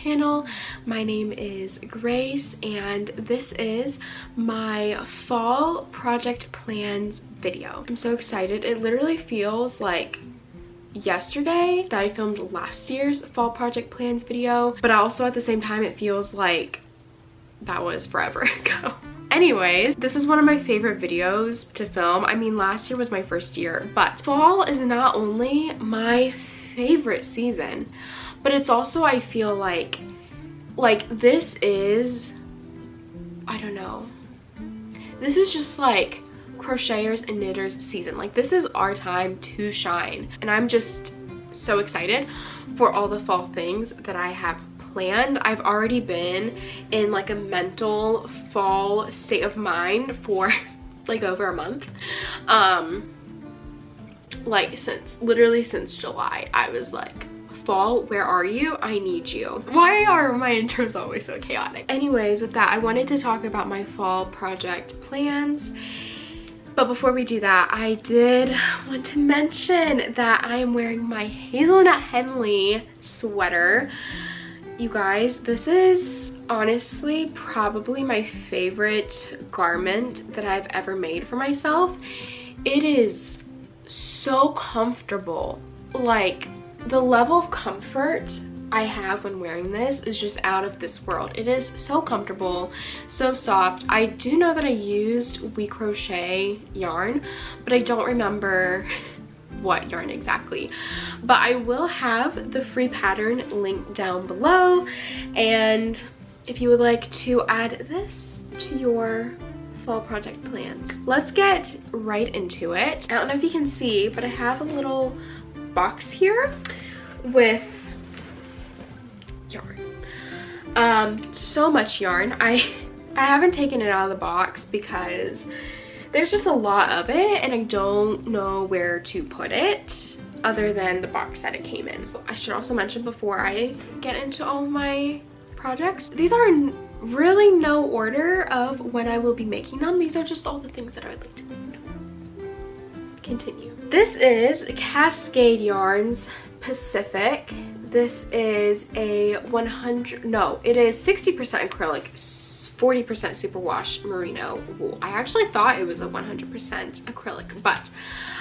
channel. My name is Grace and this is my fall project plans video. I'm so excited. It literally feels like yesterday that I filmed last year's fall project plans video, but also at the same time it feels like that was forever ago. Anyways, this is one of my favorite videos to film. I mean, last year was my first year, but fall is not only my favorite season, but it's also, I feel like this is, I don't know, this is just like crocheters and knitters season. Like, this is our time to shine, and I'm just so excited for all the fall things that I have planned. I've already been in like a mental fall state of mind for like over a month. Like literally since July, I was like, fall, where are you? I need you. Why are my intros always so chaotic? Anyways, with that, I wanted to talk about my fall project plans. But before we do that, I did want to mention that I am wearing my Hazelnut Henley sweater. You guys, this is honestly probably my favorite garment that I've ever made for myself. It is so comfortable. Like, the level of comfort I have when wearing this is just out of this world. It is so comfortable, so soft. I do know that I used We Crochet yarn, but I don't remember what yarn exactly. But I will have the free pattern linked down below, and if you would like to add this to your fall project plans. Let's get right into it. I don't know if you can see, but I have a little box here with yarn. So much yarn. I haven't taken it out of the box because there's just a lot of it and I don't know where to put it other than the box that it came in. I should also mention before I get into all of my projects, these are in really no order of when I will be making them. These are just all the things that I would like to continue. This is Cascade Yarns Pacific. This is a 60% acrylic, 40% superwash merino wool. I actually thought it was a 100% acrylic, but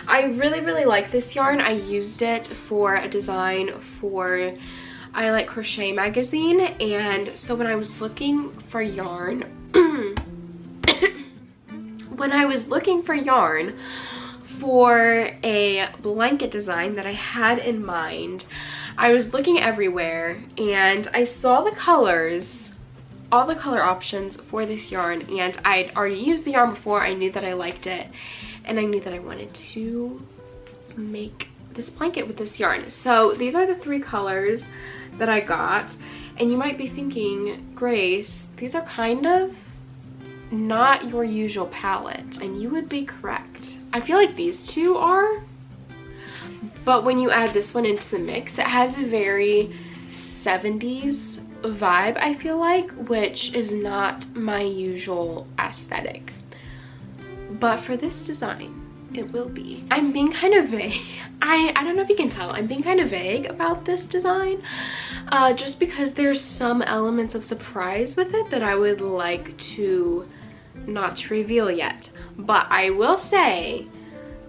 I really like this yarn. I used it for a design for I Like Crochet magazine, and so when I was looking for yarn for a blanket design that I had in mind, I was looking everywhere and I saw the colors, all the color options for this yarn, and I'd already used the yarn before. I knew that I liked it and I knew that I wanted to make this blanket with this yarn. So these are the three colors that I got, and you might be thinking, Grace, these are kind of not your usual palette, and you would be correct. I feel like these two are, but when you add this one into the mix, it has a very 70s vibe, I feel like, which is not my usual aesthetic. But for this design, it will be. I'm being kind of vague. I don't know if you can tell, I'm being kind of vague about this design, just because there's some elements of surprise with it that I would like to not reveal yet. But I will say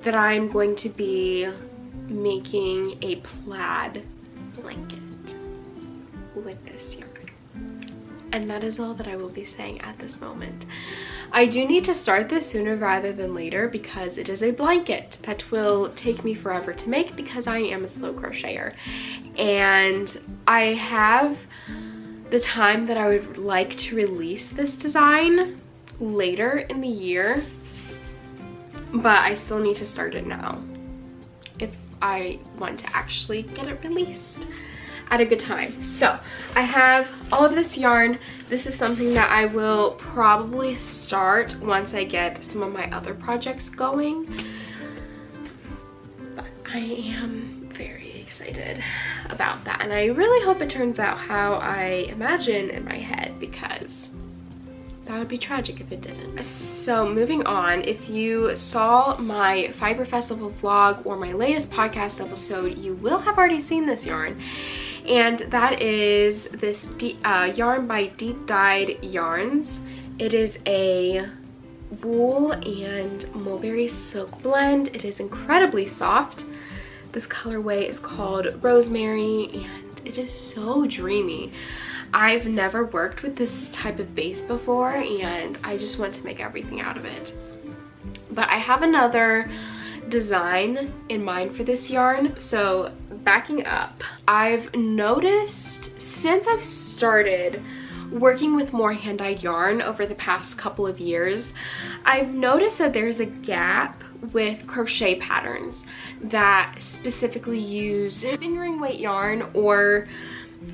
that I'm going to be making a plaid blanket with this yarn. And that is all that I will be saying at this moment. I do need to start this sooner rather than later because it is a blanket that will take me forever to make because I am a slow crocheter. And I have the time that I would like to release this design later in the year, but I still need to start it now if I want to actually get it released at a good time. So I have all of this yarn. This is something that I will probably start once I get some of my other projects going, but I am very excited about that, and I really hope it turns out how I imagine in my head, because that would be tragic if it didn't. So moving on, if you saw my Fiber Festival vlog or my latest podcast episode, you will have already seen this yarn. And that is this yarn by Deep Dyed Yarns. It is a wool and mulberry silk blend. It is incredibly soft. This colorway is called Rosemary, and it is so dreamy. I've never worked with this type of base before, and I just want to make everything out of it. But I have another design in mind for this yarn. So backing up, I've noticed since I've started working with more hand-dyed yarn over the past couple of years, I've noticed that there's a gap with crochet patterns that specifically use fingering weight yarn or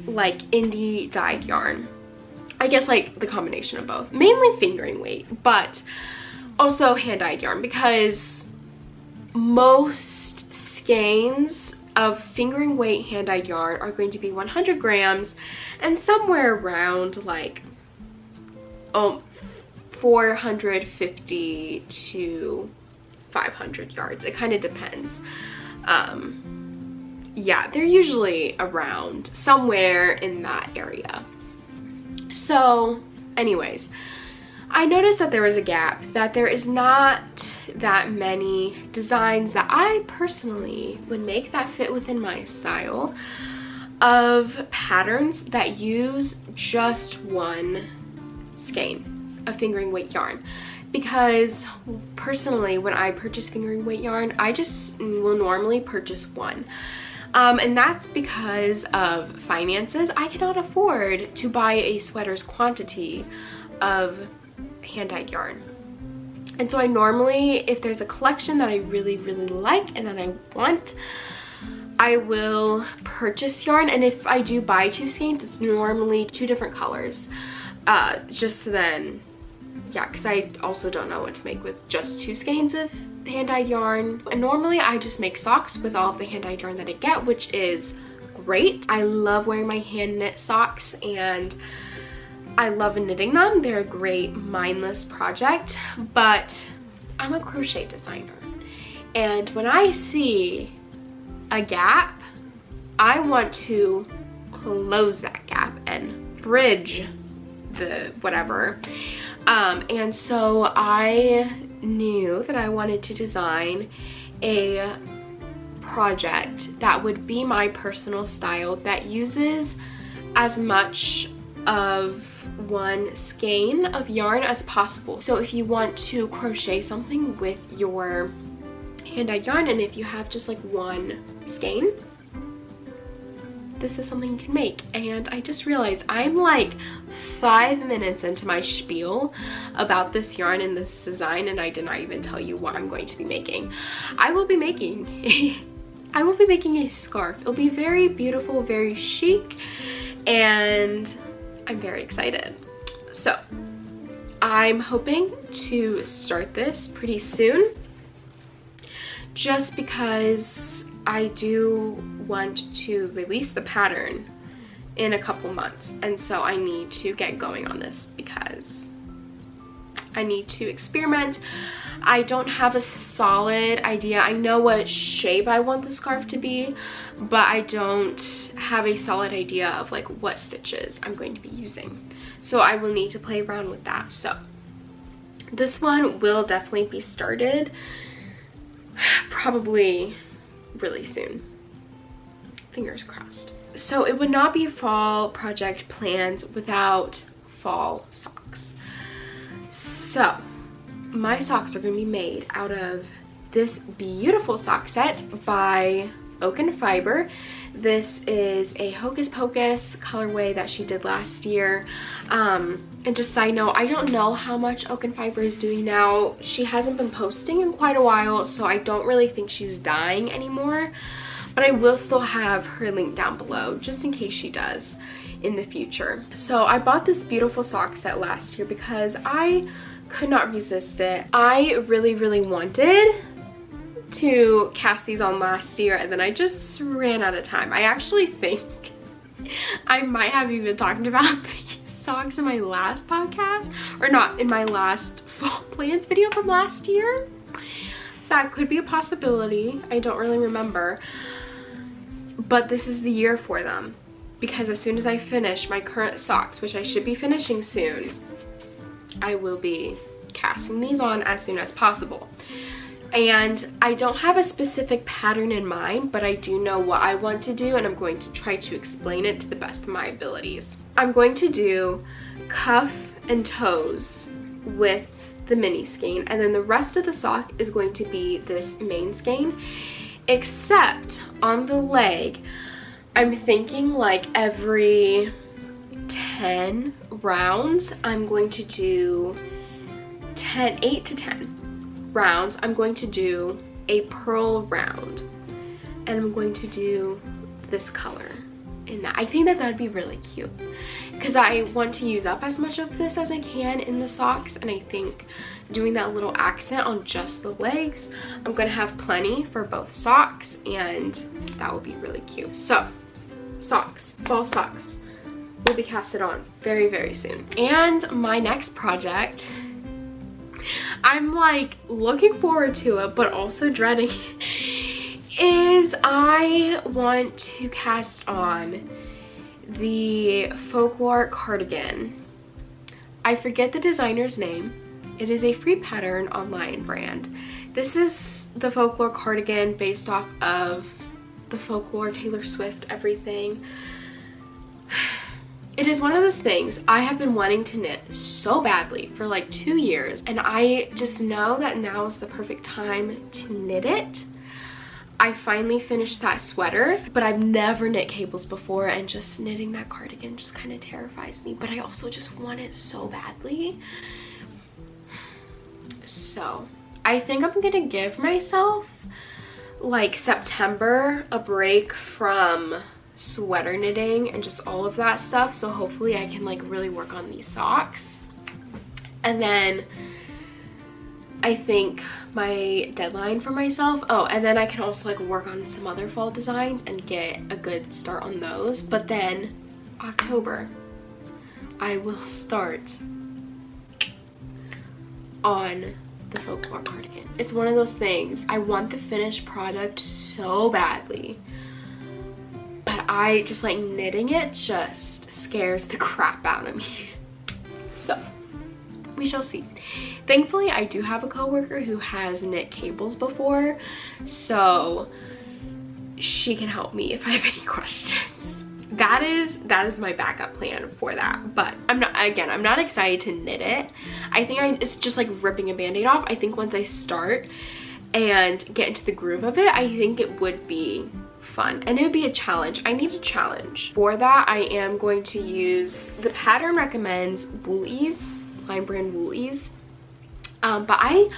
like indie dyed yarn. I guess like the combination of both, mainly fingering weight, but also hand-dyed yarn, because most skeins of fingering weight hand-dyed yarn are going to be 100 grams and somewhere around like 450 to 500 yards. It kind of depends. Yeah, they're usually around somewhere in that area. So anyways, I noticed that there was a gap, that there is not that many designs that I personally would make that fit within my style of patterns that use just one skein of fingering weight yarn. Because personally, when I purchase fingering weight yarn, I just will normally purchase one. And that's because of finances. I cannot afford to buy a sweater's quantity of hand-dyed yarn. And so I normally, if there's a collection that I really like and that I want, I will purchase yarn. And if I do buy two skeins, it's normally two different colors. Just so then, yeah, because I also don't know what to make with just two skeins of hand-dyed yarn. And normally I just make socks with all of the hand-dyed yarn that I get, which is great. I love wearing my hand knit socks, and I love knitting them. They're a great mindless project, but I'm a crochet designer. And when I see a gap, I want to close that gap and bridge the whatever. And so I knew that I wanted to design a project that would be my personal style, that uses as much of one skein of yarn as possible. So if you want to crochet something with your hand-dyed yarn, and if you have just like one skein, this is something you can make. And I just realized I'm like 5 minutes into my spiel about this yarn and this design, and I did not even tell you what I'm going to be making. I will be making a scarf. It'll be very beautiful, very chic, and I'm very excited. So I'm hoping to start this pretty soon, just because I do want to release the pattern in a couple months, and so I need to get going on this because I need to experiment. I don't have a solid idea. I know what shape I want the scarf to be, but I don't have a solid idea of like what stitches I'm going to be using. So I will need to play around with that. So this one will definitely be started probably really soon. Fingers crossed. So it would not be a fall project planned without fall socks. So my socks are going to be made out of this beautiful sock set by Oaken Fiber. This is a Hocus Pocus colorway that she did last year. And just side note, I don't know how much Oaken Fiber is doing now. She hasn't been posting in quite a while, so I don't really think she's dying anymore. But I will still have her link down below just in case she does in the future. So I bought this beautiful sock set last year because I could not resist it. I really wanted to cast these on last year, and then I just ran out of time. I actually think I might have even talked about these socks in my last podcast, or not, in my last fall plans video from last year. That could be a possibility. I don't really remember. But this is the year for them, because as soon as I finish my current socks, which I should be finishing soon, I will be casting these on as soon as possible. And I don't have a specific pattern in mind, but I do know what I want to do, and I'm going to try to explain it to the best of my abilities. I'm going to do cuff and toes with the mini skein, and then the rest of the sock is going to be this main skein, except on the leg, I'm thinking like every 10 rounds, I'm going to do 8 to 10 rounds. I'm going to do a pearl round, and I'm going to do this color in that. I think that that'd be really cute, because I want to use up as much of this as I can in the socks, and I think doing that little accent on just the legs, I'm gonna have plenty for both socks, and that would be really cute. So, socks, fall socks, will be casted on very, very soon. And my next project, I'm like looking forward to it, but also dreading it, is I want to cast on the Folklore cardigan. I forget the designer's name. It is a free pattern online brand. This is the Folklore cardigan based off of the Folklore, Taylor Swift, everything. It is one of those things I have been wanting to knit so badly for like 2 years, and I just know that now is the perfect time to knit it. I finally finished that sweater, but I've never knit cables before, and just knitting that cardigan just kind of terrifies me, but I also just want it so badly. So I think I'm gonna give myself like September a break from sweater knitting and just all of that stuff, so hopefully I can like really work on these socks. And then I think my deadline for myself, oh, and then I can also like work on some other fall designs and get a good start on those. But then October I will start on the Folklore cardigan. It's one of those things, I want the finished product so badly, but I just like knitting it just scares the crap out of me. So we shall see. Thankfully, I do have a coworker who has knit cables before, so she can help me if I have any questions. That is my backup plan for that. But I'm not excited to knit it. I think it's just like ripping a band-aid off. I think once I start and get into the groove of it, I think it would be fun, and it would be a challenge. I need a challenge. For that, I am going to use, the pattern recommends Wool-Ease, Line Brand Wool-Ease, but I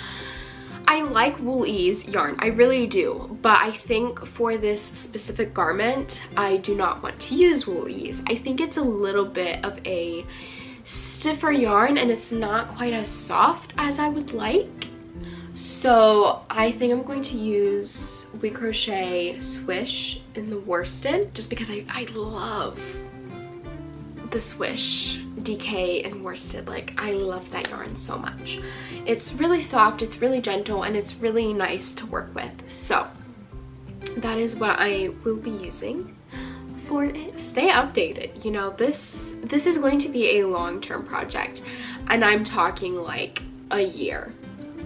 like Wool-Ease yarn, I really do, but I think for this specific garment, I do not want to use Wool-Ease. I think it's a little bit of a stiffer yarn, and it's not quite as soft as I would like. So I think I'm going to use We Crochet Swish in the worsted, just because I love the Swish DK and worsted. Like, I love that yarn so much. It's really soft, it's really gentle, and it's really nice to work with. So that is what I will be using for it. Stay updated. You know, this is going to be a long-term project, and I'm talking like a year.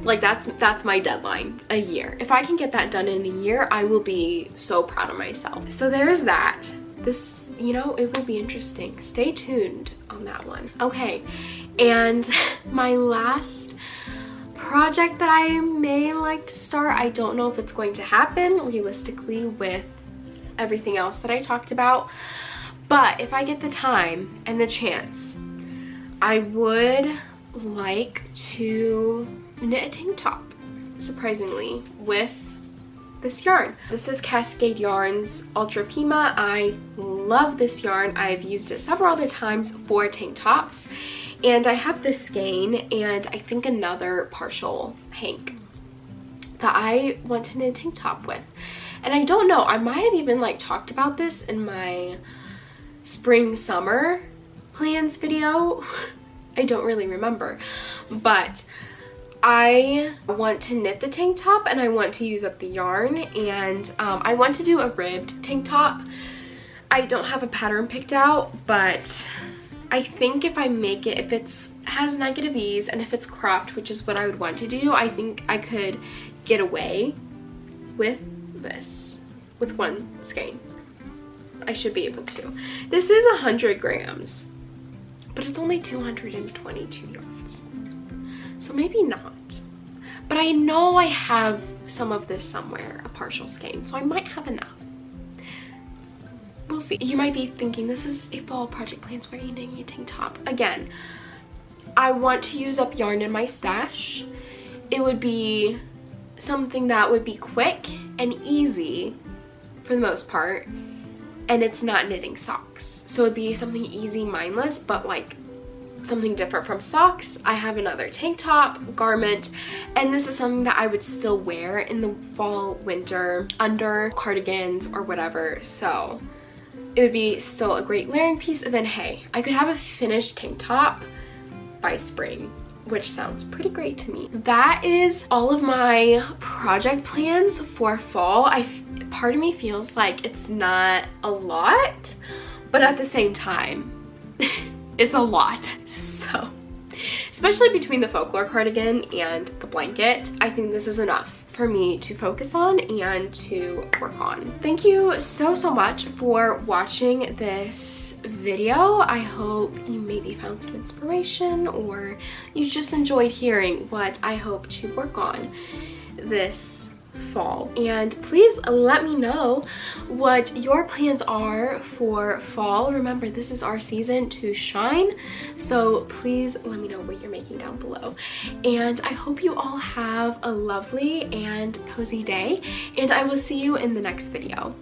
Like, that's my deadline, a year. If I can get that done in a year, I will be so proud of myself. So there is that. This, you know, it will be interesting. Stay tuned on that one. Okay, and my last project that I may like to start, I don't know if it's going to happen realistically with everything else that I talked about, but if I get the time and the chance, I would like to knit a tank top, surprisingly, with this yarn. This is Cascade Yarns Ultra Pima. I love this yarn. I've used it several other times for tank tops, and I have this skein and I think another partial hank that I want to knit a tank top with. And I don't know, I might have even like talked about this in my spring summer plans video. I don't really remember, but I want to knit the tank top and I want to use up the yarn, and I want to do a ribbed tank top. I don't have a pattern picked out, but I think if I make it, if it's has negative ease and if it's cropped, which is what I would want to do, I think I could get away with this, with one skein. I should be able to. This is 100 grams, but it's only 222 yards, so maybe not. But I know I have some of this somewhere, a partial skein, so I might have enough. We'll see. You might be thinking, this is a fall project plans, why are you knitting a tank top? Again, I want to use up yarn in my stash. It would be something that would be quick and easy for the most part, and it's not knitting socks. So it'd be something easy, mindless, but like something different from socks. I have another tank top garment, and this is something that I would still wear in the fall, winter, under cardigans or whatever. So it would be still a great layering piece, and then hey, I could have a finished tank top by spring, which sounds pretty great to me. That is all of my project plans for fall. Part of me feels like it's not a lot, but at the same time, it's a lot. So, especially between the Folklore cardigan and the blanket, I think this is enough for me to focus on and to work on. Thank you so much for watching this video. I hope you maybe found some inspiration, or you just enjoyed hearing what I hope to work on this fall. And please let me know what your plans are for fall. Remember, this is our season to shine, so please let me know what you're making down below. And I hope you all have a lovely and cozy day, and I will see you in the next video.